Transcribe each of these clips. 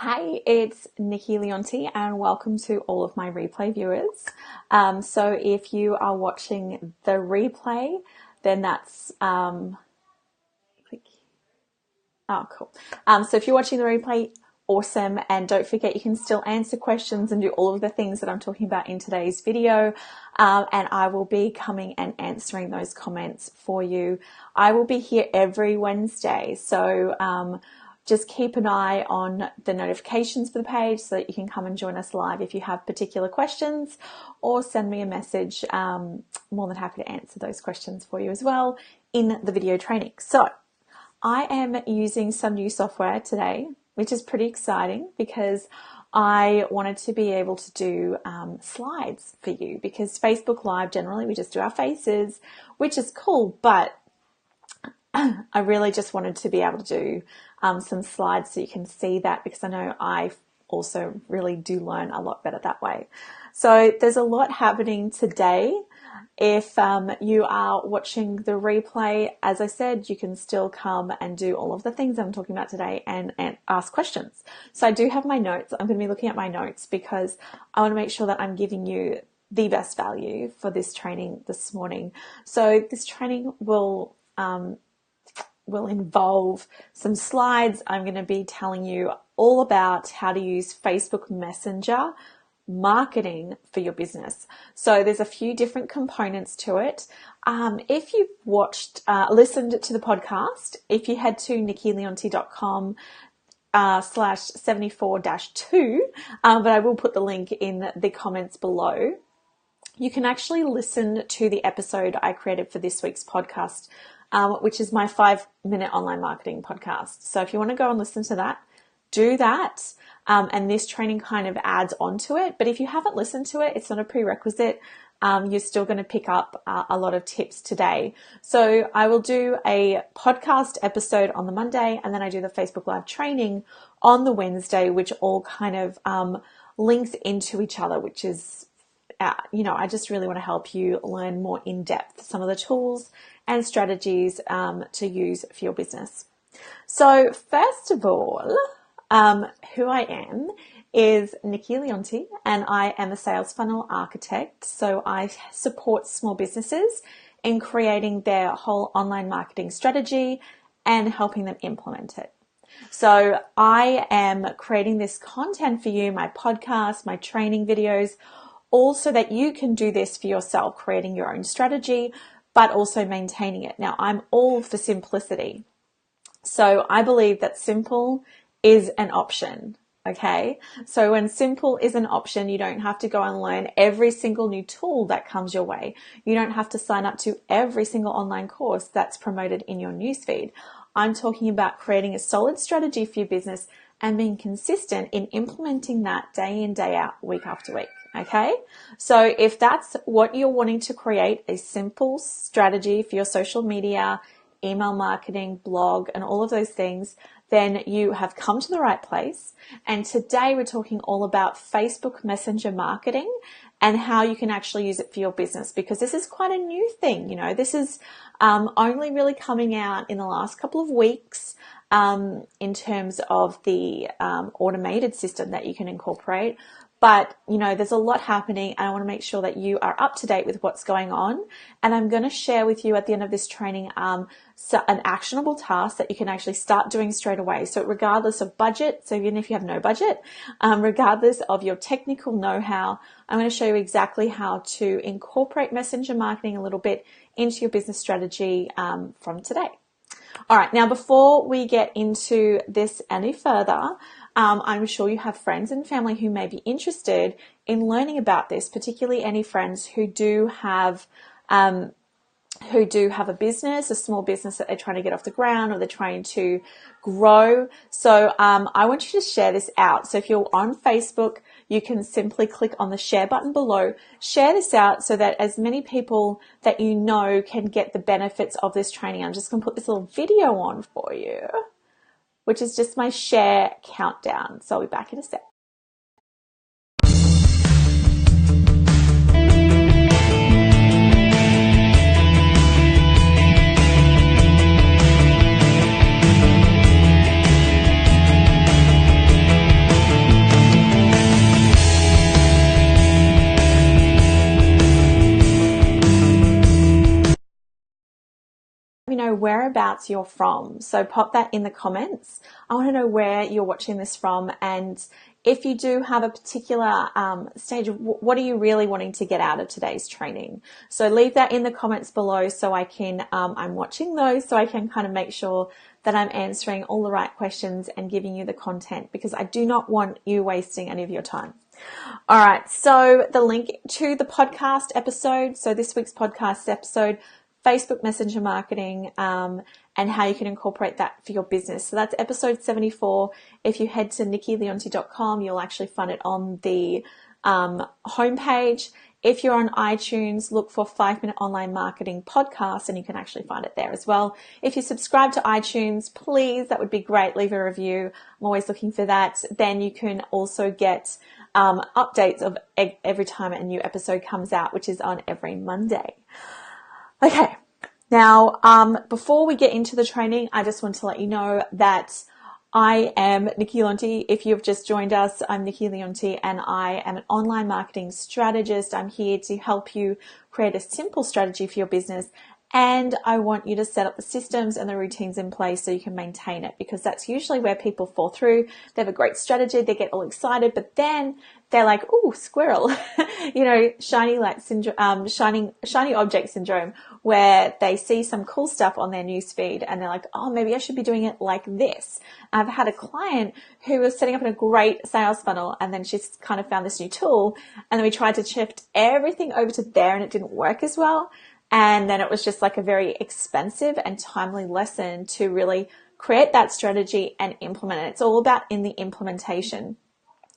Hey, it's Nikki Leonti and welcome to all of my replay viewers. So if you are watching the replay, then that's, cool. So if you're watching the replay, awesome. And don't forget, you can still answer questions and do all of the things that I'm talking about in today's video. And I will be coming and answering those comments for you. I will be here every Wednesday. So, just keep an eye on the notifications for the page so that you can come and join us live if you have particular questions, or send me a message. More than happy to answer those questions for you as well in the video training. So I am using some new software today, which is pretty exciting because I wanted to be able to do slides for you, because Facebook Live, generally we just do our faces, which is cool, but I really just wanted to be able to do some slides so you can see that, because I know I also really do learn a lot better that way. So there's a lot happening today. If you are watching the replay, as I said, you can still come and do all of the things I'm talking about today and ask questions. So I do have my notes. I'm going to be looking at my notes because I want to make sure that I'm giving you the best value for this training this morning. So this training will involve some slides. I'm going to be telling you all about how to use Facebook Messenger marketing for your business. So there's a few different components to it. If you've listened to the podcast, if you head to nikkileonti.com /74-2, but I will put the link in the comments below, you can actually listen to the episode I created for this week's podcast, which is my 5-minute online marketing podcast. So if you want to go and listen to that, do that. And this training kind of adds onto it. But if you haven't listened to it, it's not a prerequisite. You're still going to pick up a lot of tips today. So I will do a podcast episode on the Monday, and then I do the Facebook Live training on the Wednesday, which all kind of links into each other, which is, I just really want to help you learn more in depth some of the tools and strategies to use for your business. So first of all, who I am is Nikki Leonti, and I am a sales funnel architect. So I support small businesses in creating their whole online marketing strategy and helping them implement it. So I am creating this content for you, my podcast, my training videos, all so that you can do this for yourself, creating your own strategy, but also maintaining it. Now, I'm all for simplicity. So I believe that simple is an option, okay? So when simple is an option, you don't have to go and learn every single new tool that comes your way. You don't have to sign up to every single online course that's promoted in your newsfeed. I'm talking about creating a solid strategy for your business and being consistent in implementing that day in, day out, week after week. Okay. So if that's what you're wanting to create, a simple strategy for your social media, email marketing, blog, and all of those things, then you have come to the right place. And today we're talking all about Facebook Messenger marketing and how you can actually use it for your business, because this is quite a new thing. This is only really coming out in the last couple of weeks in terms of the automated system that you can incorporate. But, there's a lot happening, and I want to make sure that you are up to date with what's going on. And I'm going to share with you at the end of this training an actionable task that you can actually start doing straight away. So regardless of budget, so even if you have no budget, regardless of your technical know-how, I'm going to show you exactly how to incorporate messenger marketing a little bit into your business strategy from today. All right, now before we get into this any further, I'm sure you have friends and family who may be interested in learning about this, particularly any friends who do have a business, a small business that they're trying to get off the ground, or they're trying to grow. So I want you to share this out. So if you're on Facebook, you can simply click on the share button below, share this out so that as many people that you know can get the benefits of this training. I'm just going to put this little video on for you, which is just my share countdown. So I'll be back in a sec. know whereabouts you're from. So pop that in the comments. I want to know where you're watching this from, and if you do have a particular stage of what are you really wanting to get out of today's training. So leave that in the comments below so I can, I'm watching those so I can kind of make sure that I'm answering all the right questions and giving you the content, because I do not want you wasting any of your time. All right, so the link to the podcast episode, so this week's podcast episode, Facebook Messenger marketing, and how you can incorporate that for your business. So that's episode 74. If you head to nikkileonti.com, you'll actually find it on the homepage. If you're on iTunes, look for 5-Minute Online Marketing Podcast, and you can actually find it there as well. If you subscribe to iTunes, please, that would be great. Leave a review. I'm always looking for that. Then you can also get updates of every time a new episode comes out, which is on every Monday. Okay. Now, before we get into the training, I just want to let you know that I am Nikki Leonti. If you've just joined us, I'm Nikki Leonti, and I am an online marketing strategist. I'm here to help you create a simple strategy for your business, and I want you to set up the systems and the routines in place so you can maintain it, because that's usually where people fall through. They have a great strategy, they get all excited, but then they're like, "Ooh, squirrel," shiny light syndrome, shiny object syndrome, where they see some cool stuff on their newsfeed and they're like, "Oh, maybe I should be doing it like this." I've had a client who was setting up a great sales funnel, and then she's kind of found this new tool, and then we tried to shift everything over to there, and it didn't work as well. And then it was just like a very expensive and timely lesson to really create that strategy and implement it. It's all about in the implementation.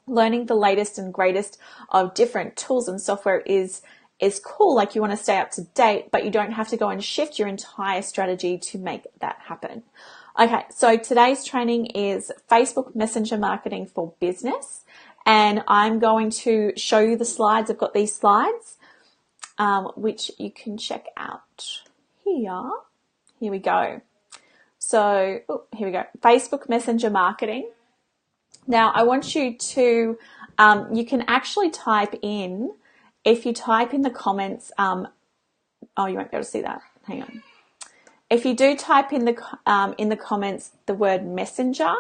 Learning the latest and greatest of different tools and software is cool. Like, you want to stay up to date, but you don't have to go and shift your entire strategy to make that happen. Okay, so today's training is Facebook Messenger marketing for business, and I'm going to show you the slides. I've got these slides, which you can check out here. Here we go. So here we go. Facebook Messenger marketing. Now, I want you to, you can actually type in, if you type in the comments, oh, you won't be able to see that. Hang on. If you do type in the comments the word messenger,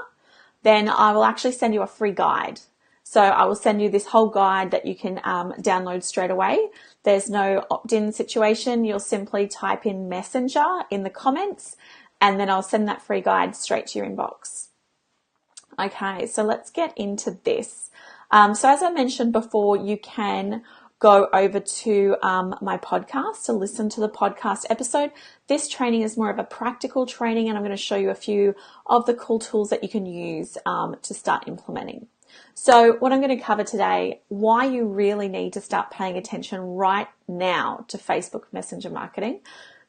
then I will actually send you a free guide. So I will send you this whole guide that you can download straight away. There's no opt-in situation. You'll simply type in messenger in the comments, and then I'll send that free guide straight to your inbox. Okay, so let's get into this. So as I mentioned before, you can go over to my podcast to listen to the podcast episode. This training is more of a practical training, and I'm going to show you a few of the cool tools that you can use to start implementing. So what I'm going to cover today, why you really need to start paying attention right now to Facebook Messenger marketing,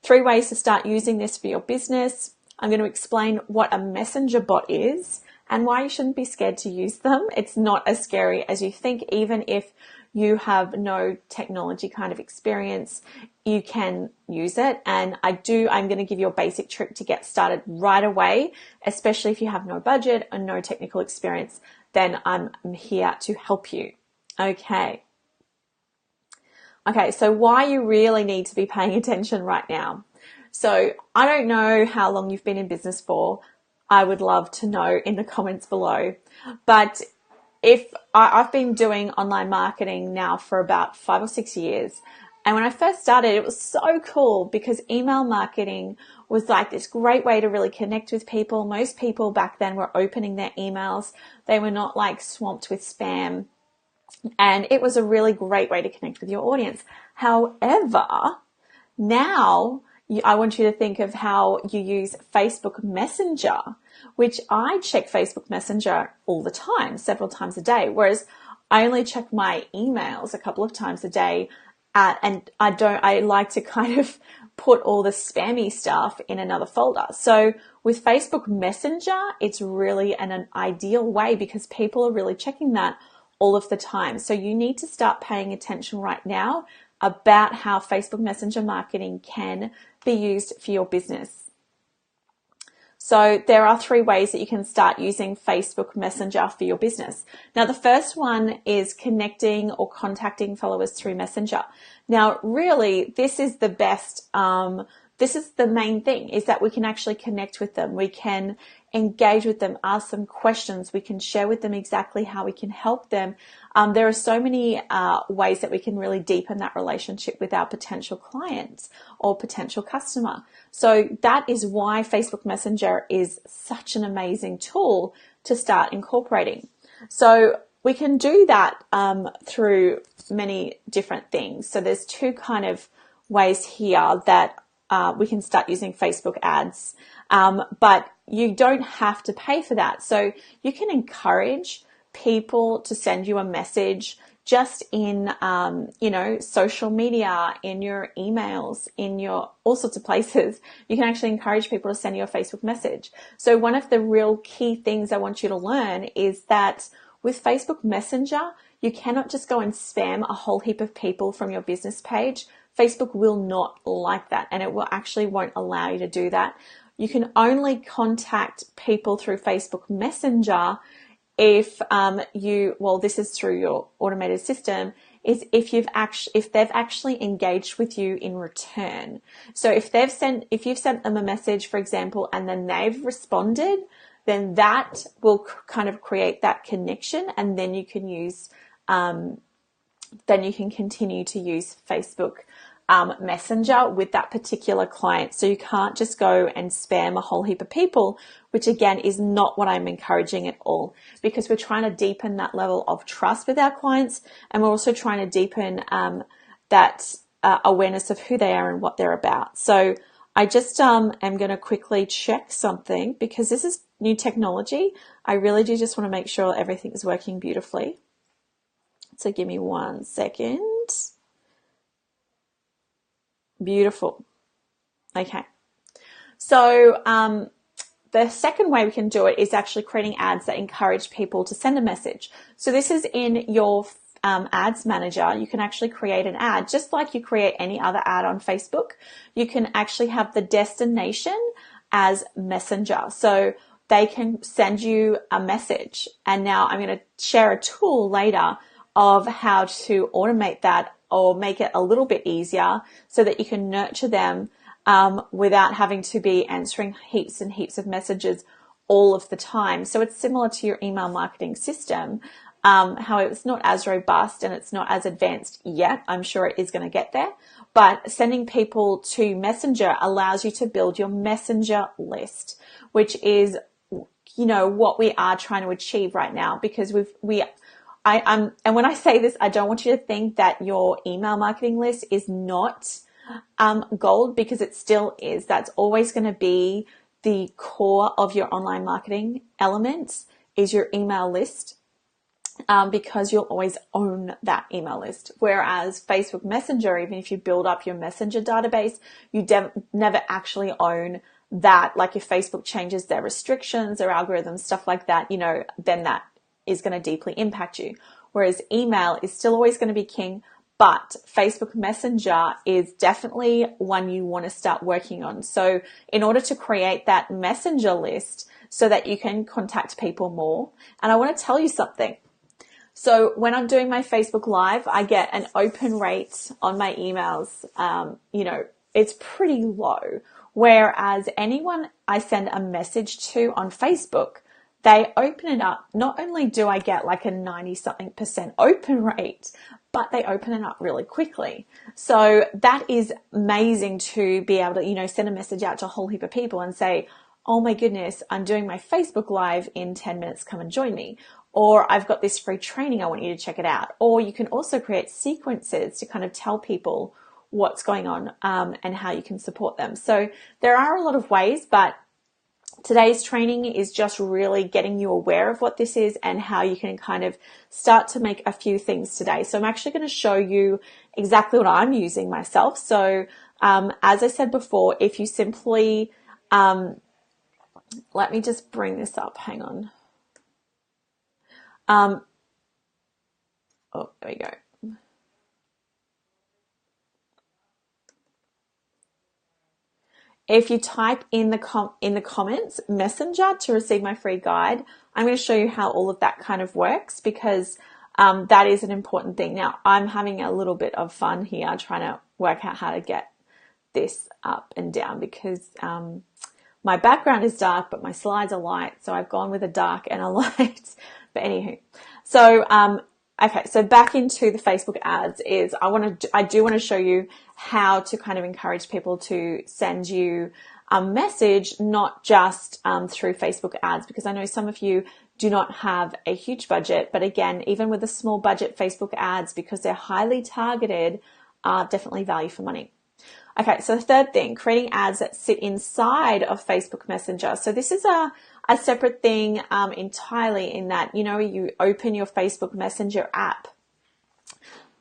3 ways to start using this for your business. I'm going to explain what a messenger bot is and why you shouldn't be scared to use them. It's not as scary as you think. Even if you have no technology kind of experience, you can use it. And I'm going to give you a basic trick to get started right away, especially if you have no budget and no technical experience, then I'm here to help you. Okay, so why you really need to be paying attention right now. So I don't know how long you've been in business for. I would love to know in the comments below. But if I've been doing online marketing now for about 5 or 6 years. And when I first started, it was so cool because email marketing was like this great way to really connect with people. Most people back then were opening their emails. They were not like swamped with spam. And it was a really great way to connect with your audience. However, now I want you to think of how you use Facebook Messenger, which I check Facebook Messenger all the time, several times a day, whereas I only check my emails a couple of times a day, and I like to kind of put all the spammy stuff in another folder. So with Facebook Messenger, it's really an ideal way because people are really checking that all of the time. So you need to start paying attention right now about how Facebook Messenger marketing can be used for your business. So there are 3 ways that you can start using Facebook Messenger for your business. Now, the first one is connecting or contacting followers through Messenger. Now, really, this is the best this is the main thing, is that we can actually connect with them. We can engage with them, ask them questions. We can share with them exactly how we can help them. There are so many ways that we can really deepen that relationship with our potential clients or potential customer. So that is why Facebook Messenger is such an amazing tool to start incorporating. So we can do that through many different things. So there's two kind of ways here that we can start using Facebook ads, but you don't have to pay for that. So you can encourage people to send you a message just in, social media, in your emails, in your all sorts of places. You can actually encourage people to send you a Facebook message. So one of the real key things I want you to learn is that with Facebook Messenger, you cannot just go and spam a whole heap of people from your business page. Facebook will not like that, and it won't allow you to do that. You can only contact people through Facebook Messenger if this is through your automated system, is if they've actually engaged with you in return. So if you've sent them a message, for example, and then they've responded, then that will kind of create that connection, and then you can continue to use Facebook Messenger with that particular client. So you can't just go and spam a whole heap of people, which again is not what I'm encouraging at all, because we're trying to deepen that level of trust with our clients, and we're also trying to deepen that awareness of who they are and what they're about. So I just am going to quickly check something, because this is new technology. I really do just want to make sure everything is working beautifully. So give me 1 second. Beautiful. Okay. So the second way we can do it is actually creating ads that encourage people to send a message. So this is in your ads manager. You can actually create an ad just like you create any other ad on Facebook. You can actually have the destination as Messenger. So they can send you a message. And now I'm going to share a tool later of how to automate that or make it a little bit easier so that you can nurture them without having to be answering heaps and heaps of messages all of the time. So it's similar to your email marketing system. However, it's not as robust and it's not as advanced yet. I'm sure it is going to get there. But sending people to Messenger allows you to build your Messenger list, which is, what we are trying to achieve right now, because and when I say this, I don't want you to think that your email marketing list is not gold, because it still is. That's always going to be the core of your online marketing elements, is your email list, because you'll always own that email list. Whereas Facebook Messenger, even if you build up your Messenger database, you never actually own that. Like if Facebook changes their restrictions or algorithms, stuff like that, then that is going to deeply impact you. Whereas email is still always going to be king, but Facebook Messenger is definitely one you want to start working on. So in order to create that Messenger list so that you can contact people more, and I want to tell you something. So when I'm doing my Facebook Live, I get an open rate on my emails. It's pretty low. Whereas anyone I send a message to on Facebook, they open it up. Not only do I get like a 90-something% open rate, but they open it up really quickly. So that is amazing to be able to, send a message out to a whole heap of people and say, oh my goodness, I'm doing my Facebook Live in 10 minutes, come and join me. Or I've got this free training, I want you to check it out. Or you can also create sequences to kind of tell people what's going on and how you can support them. So there are a lot of ways, but today's training is just really getting you aware of what this is and how you can kind of start to make a few things today. So I'm actually going to show you exactly what I'm using myself. So as I said before, if you simply, let me just bring this up, hang on. There we go. If you type in the comments Messenger to receive my free guide, I'm going to show you how all of that kind of works, because that is an important thing. Now, I'm having a little bit of fun here trying to work out how to get this up and down because my background is dark, but my slides are light. So I've gone with a dark and a light. But anywho, so okay, so back into the Facebook ads is I do want to show you how to kind of encourage people to send you a message, not just through Facebook ads, because I know some of you do not have a huge budget. But again, even with a small budget, Facebook ads, because they're highly targeted, are definitely value for money. Okay, so the third thing, creating ads that sit inside of Facebook Messenger. So this is a separate thing entirely in that, you know, you open your Facebook Messenger app.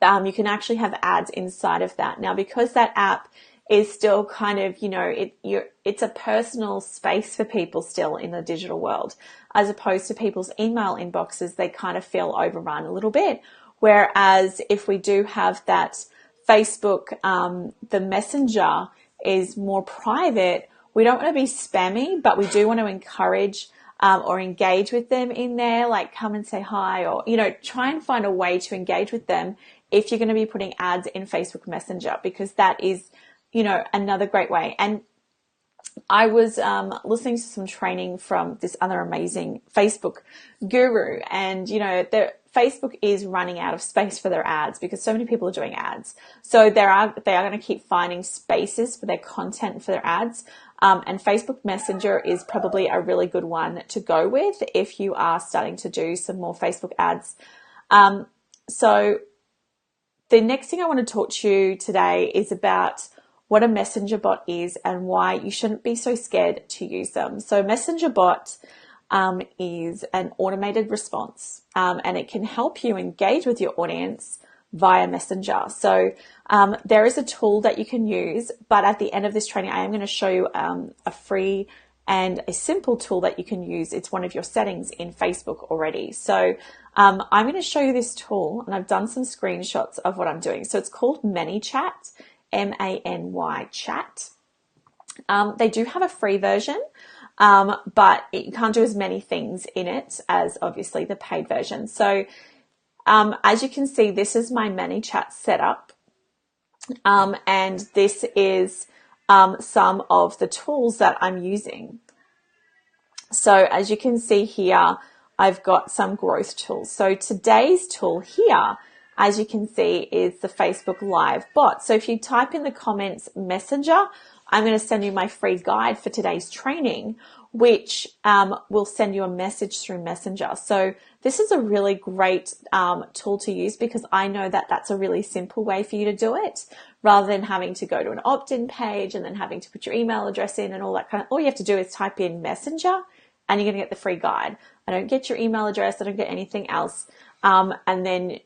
You can actually have ads inside of that. Now, because that app is still kind of, you know, it's a personal space for people still in the digital world, as opposed to people's email inboxes, they kind of feel overrun a little bit. Whereas if we do have that Facebook, the Messenger is more private. We don't want to be spammy, but we do want to encourage or engage with them in there, like come and say hi, or, you know, try and find a way to engage with them if you're going to be putting ads in Facebook Messenger, because that is, you know, another great way. And I was listening to some training from this other amazing Facebook guru, and, you know, Facebook is running out of space for their ads because so many people are doing ads. So they are going to keep finding spaces for their content and for their ads. And Facebook Messenger is probably a really good one to go with if you are starting to do some more Facebook ads. So the next thing I want to talk to you today is about what a messenger bot is and why you shouldn't be so scared to use them. So messenger bot is an automated response, and it can help you engage with your audience via Messenger. So there is a tool that you can use, but at the end of this training, I am going to show you a free and a simple tool that you can use. It's one of your settings in Facebook already. So I'm going to show you this tool, and I've done some screenshots of what I'm doing. So it's called ManyChat, M-A-N-Y chat. They do have a free version, but you can't do as many things in it as obviously the paid version. So as you can see, this is my ManyChat setup, and this is some of the tools that I'm using. So as you can see here, I've got some growth tools. So today's tool here, as you can see, is the Facebook Live bot. So if you type in the comments Messenger, I'm going to send you my free guide for today's training, which will send you a message through Messenger. So this is a really great tool to use, because I know that that's a really simple way for you to do it, rather than having to go to an opt-in page and then having to put your email address in and all that kind of. All you have to do is type in Messenger and you're going to get the free guide. I don't get your email address. I don't get anything else. And then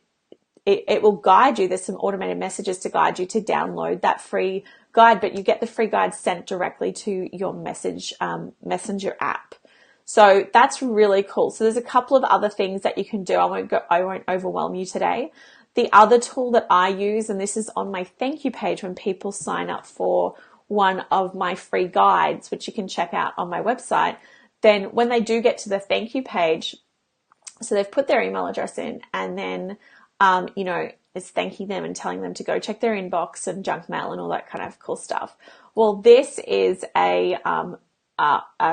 it will guide you. There's some automated messages to guide you to download that free guide, but you get the free guide sent directly to your Messenger app. So that's really cool. So there's a couple of other things that you can do. I won't overwhelm you today. The other tool that I use, and this is on my thank you page when people sign up for one of my free guides, which you can check out on my website, then when they do get to the thank you page, so they've put their email address in, and then you know, it's thanking them and telling them to go check their inbox and junk mail and all that kind of cool stuff. Well, this is a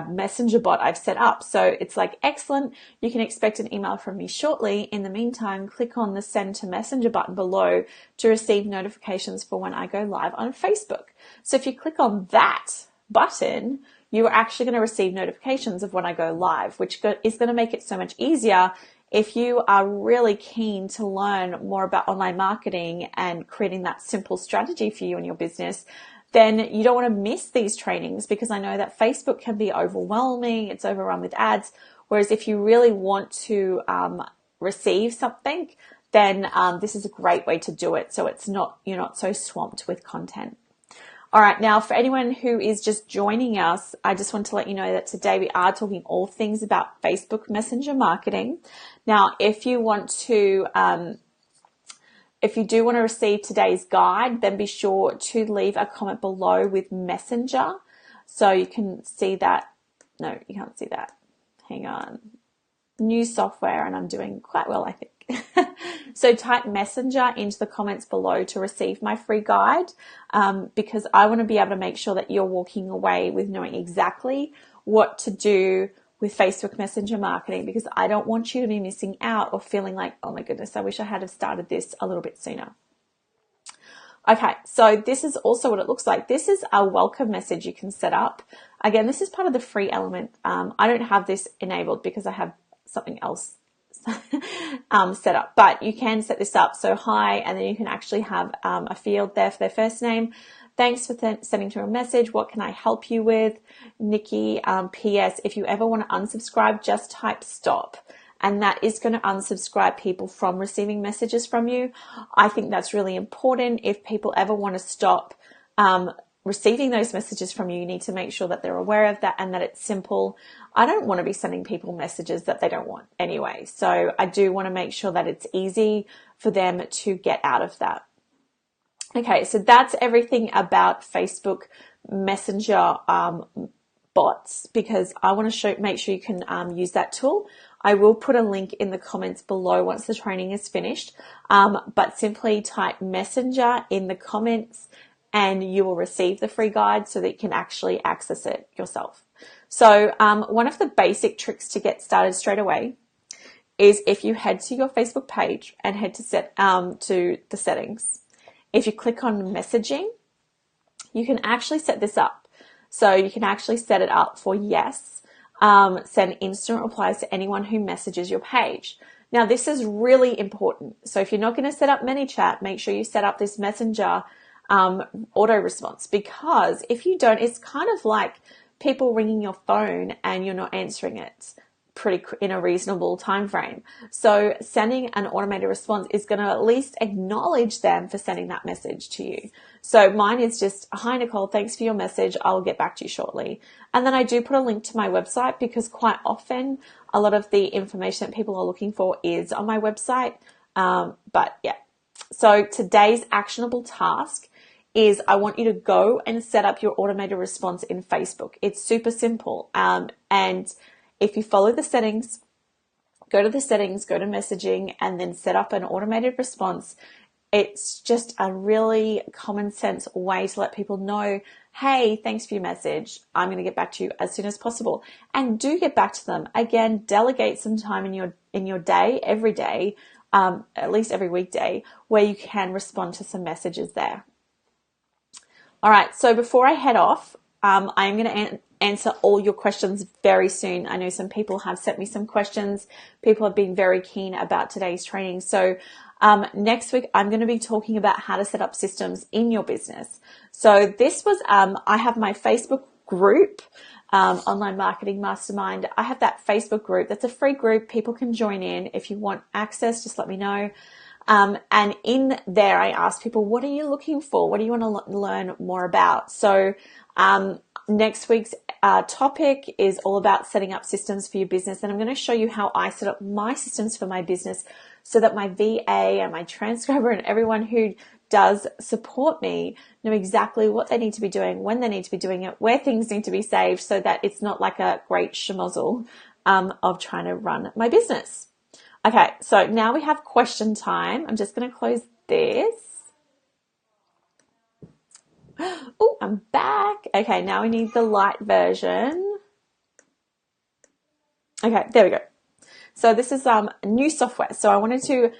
messenger bot I've set up. So it's like, excellent, you can expect an email from me shortly. In the meantime, click on the send to messenger button below to receive notifications for when I go live on Facebook. So if you click on that button, you are actually going to receive notifications of when I go live, which is going to make it so much easier. If you are really keen to learn more about online marketing and creating that simple strategy for you and your business, then you don't want to miss these trainings, because I know that Facebook can be overwhelming. It's overrun with ads. Whereas if you really want to receive something, then this is a great way to do it. So you're not so swamped with content. All right, now for anyone who is just joining us, I just want to let you know that today we are talking all things about Facebook Messenger marketing. Now, if you do want to receive today's guide, then be sure to leave a comment below with Messenger. So you can see that. No, you can't see that. Hang on. New software, and I'm doing quite well, I think. So type Messenger into the comments below to receive my free guide, because I want to be able to make sure that you're walking away with knowing exactly what to do with Facebook Messenger marketing, because I don't want you to be missing out or feeling like, oh my goodness, I wish I had have started this a little bit sooner. Okay, so this is also what it looks like. This is a welcome message you can set up. Again, this is part of the free element. I don't have this enabled because I have something else set up, but you can set this up. So hi, and then you can actually have a field there for their first name. Thanks for sending through a message. What can I help you with? Nikki, PS, if you ever want to unsubscribe, just type stop. And that is going to unsubscribe people from receiving messages from you. I think that's really important. If people ever want to stop receiving those messages from you, you need to make sure that they're aware of that and that it's simple. I don't want to be sending people messages that they don't want anyway. So I do want to make sure that it's easy for them to get out of that. Okay, so that's everything about Facebook Messenger bots, because I want to make sure you can use that tool. I will put a link in the comments below once the training is finished, but simply type Messenger in the comments and you will receive the free guide so that you can actually access it yourself. So one of the basic tricks to get started straight away is if you head to your Facebook page and head to the settings. If you click on messaging, you can actually set this up. So you can actually set it up for yes. Send instant replies to anyone who messages your page. Now, this is really important. So if you're not going to set up ManyChat, make sure you set up this Messenger auto response, because if you don't, it's kind of like people ringing your phone and you're not answering it in a reasonable time frame. So sending an automated response is going to at least acknowledge them for sending that message to you. So mine is just, hi Nicole, thanks for your message. I'll get back to you shortly. And then I do put a link to my website, because quite often a lot of the information that people are looking for is on my website. But yeah, so today's actionable task is I want you to go and set up your automated response in Facebook. It's super simple. And if you follow the settings, go to messaging, and then set up an automated response. It's just a really common sense way to let people know, hey, thanks for your message. I'm going to get back to you as soon as possible. And do get back to them. Again, delegate some time in your day, every day, at least every weekday, where you can respond to some messages there. All right, so before I head off, I'm going to answer all your questions very soon. I know some people have sent me some questions. People have been very keen about today's training. So next week, I'm going to be talking about how to set up systems in your business. So this was, I have my Facebook group, Online Marketing Mastermind. I have that Facebook group. That's a free group. People can join in. If you want access, just let me know. And in there, I ask people, what are you looking for? What do you want to learn more about? So next week's topic is all about setting up systems for your business. And I'm going to show you how I set up my systems for my business so that my VA and my transcriber and everyone who does support me know exactly what they need to be doing, when they need to be doing it, where things need to be saved, so that it's not like a great schmozzle of trying to run my business. Okay, so now we have question time. I'm just going to close this. Oh, I'm back. Okay, now we need the light version. Okay, there we go. So this is new software. So I wanted to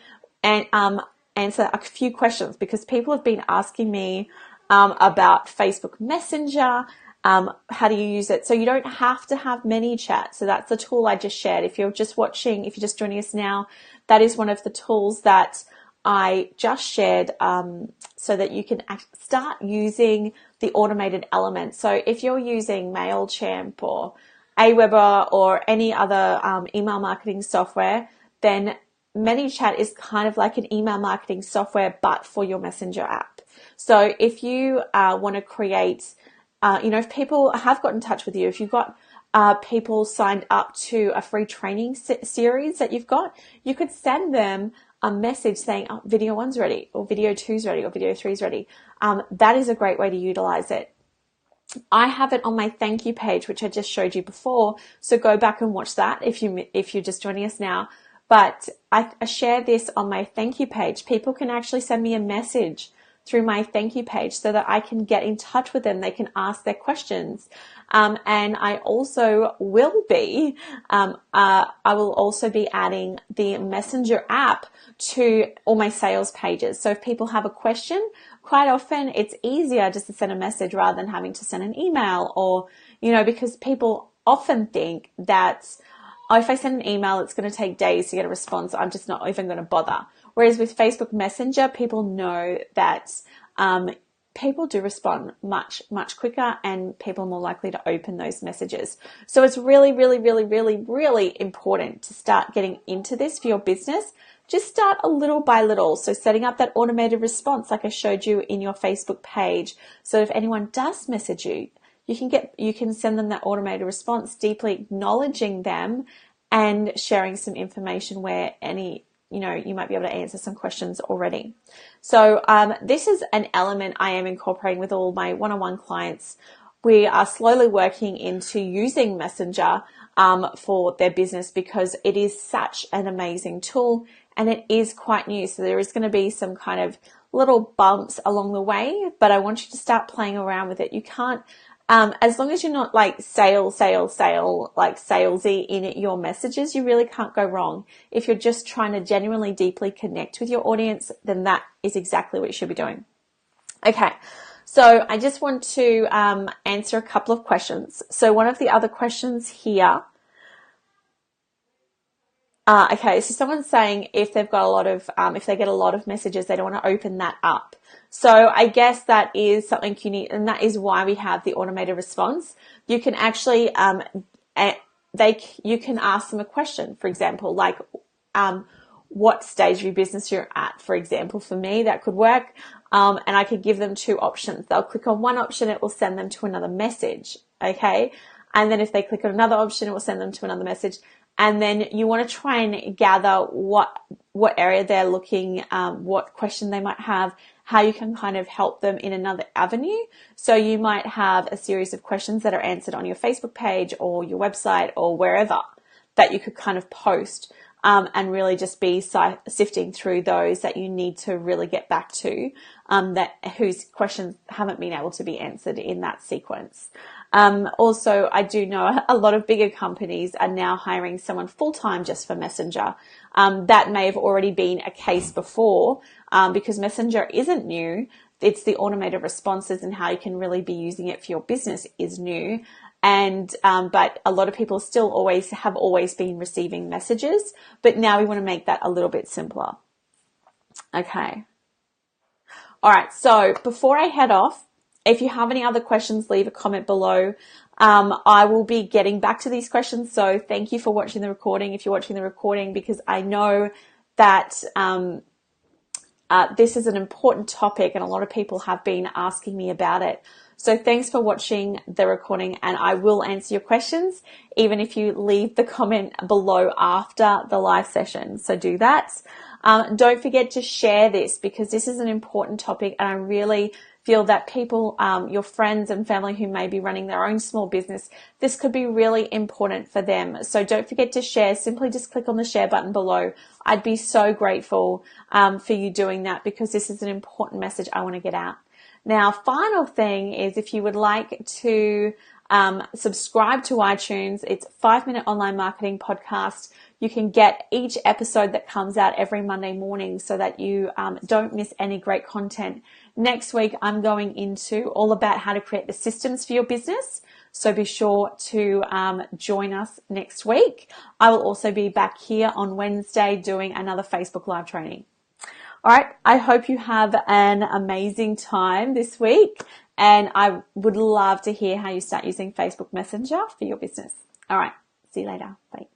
answer a few questions, because people have been asking me about Facebook Messenger. How do you use it? So you don't have to have ManyChat. So that's the tool I just shared. If you're just watching, if you're just joining us now, that is one of the tools that I just shared, so that you can start using the automated elements. So if you're using MailChimp or Aweber or any other email marketing software, then ManyChat is kind of like an email marketing software, but for your Messenger app. So if you want to create, if people have got in touch with you, if you've got people signed up to a free training series that you've got, you could send them a message saying, oh, video 1's ready, or video 2's ready, or video 3's ready. That is a great way to utilize it. I have it on my thank you page, which I just showed you before. So go back and watch that if you're just joining us now. but I share this on my thank you page. People can actually send me a message through my thank you page so that I can get in touch with them. They can ask their questions. And I also will be, I will also be adding the Messenger app to all my sales pages. So if people have a question, quite often it's easier just to send a message rather than having to send an email, or, because people often think that, oh, if I send an email, it's going to take days to get a response. I'm just not even going to bother. Whereas with Facebook Messenger, people know that people do respond much, much quicker, and people are more likely to open those messages. So it's really, really, really, really, really important to start getting into this for your business. Just start a little by little. So setting up that automated response like I showed you in your Facebook page. So if anyone does message you, you can send them that automated response, deeply acknowledging them and sharing some information where you might be able to answer some questions already. So this is an element I am incorporating with all my one-on-one clients. We are slowly working into using Messenger for their business because it is such an amazing tool and it is quite new. So there is going to be some kind of little bumps along the way, but I want you to start playing around with it. You can't, as long as you're not like like salesy in your messages, you really can't go wrong. If you're just trying to genuinely deeply connect with your audience, then that is exactly what you should be doing. Okay. So I just want to answer a couple of questions. So one of the other questions here, okay, so someone's saying if they've got if they get a lot of messages, they don't want to open that up. So I guess that is something you need, and that is why we have the automated response. You can actually, you can ask them a question, for example, like, what stage of your business you're at. For example, for me, that could work. And I could give them two options. They'll click on one option, it will send them to another message. Okay. And then if they click on another option, it will send them to another message. And then you want to try and gather what area they're looking, what question they might have, how you can kind of help them in another avenue. So you might have a series of questions that are answered on your Facebook page or your website or wherever that you could kind of post, and really just be sifting through those that you need to really get back to, whose questions haven't been able to be answered in that sequence. Also, I do know a lot of bigger companies are now hiring someone full-time just for Messenger. That may have already been a case before, because Messenger isn't new. It's the automated responses and how you can really be using it for your business is new. And, but a lot of people still have always been receiving messages, but now we want to make that a little bit simpler. Okay. All right. So before I head off, if you have any other questions, leave a comment below. I will be getting back to these questions. So thank you for watching the recording. If you're watching the recording, because I know that, this is an important topic and a lot of people have been asking me about it. So thanks for watching the recording, and I will answer your questions even if you leave the comment below after the live session. So do that. Don't forget to share this because this is an important topic, and I really feel that people, your friends and family who may be running their own small business, this could be really important for them. So don't forget to share. Simply just click on the share button below. I'd be so grateful for you doing that because this is an important message I want to get out. Now, final thing is if you would like to subscribe to iTunes, it's 5-Minute Online Marketing Podcast. You can get each episode that comes out every Monday morning so that you don't miss any great content. Next week, I'm going into all about how to create the systems for your business. So be sure to join us next week. I will also be back here on Wednesday doing another Facebook Live training. All right. I hope you have an amazing time this week, and I would love to hear how you start using Facebook Messenger for your business. All right. See you later. Bye.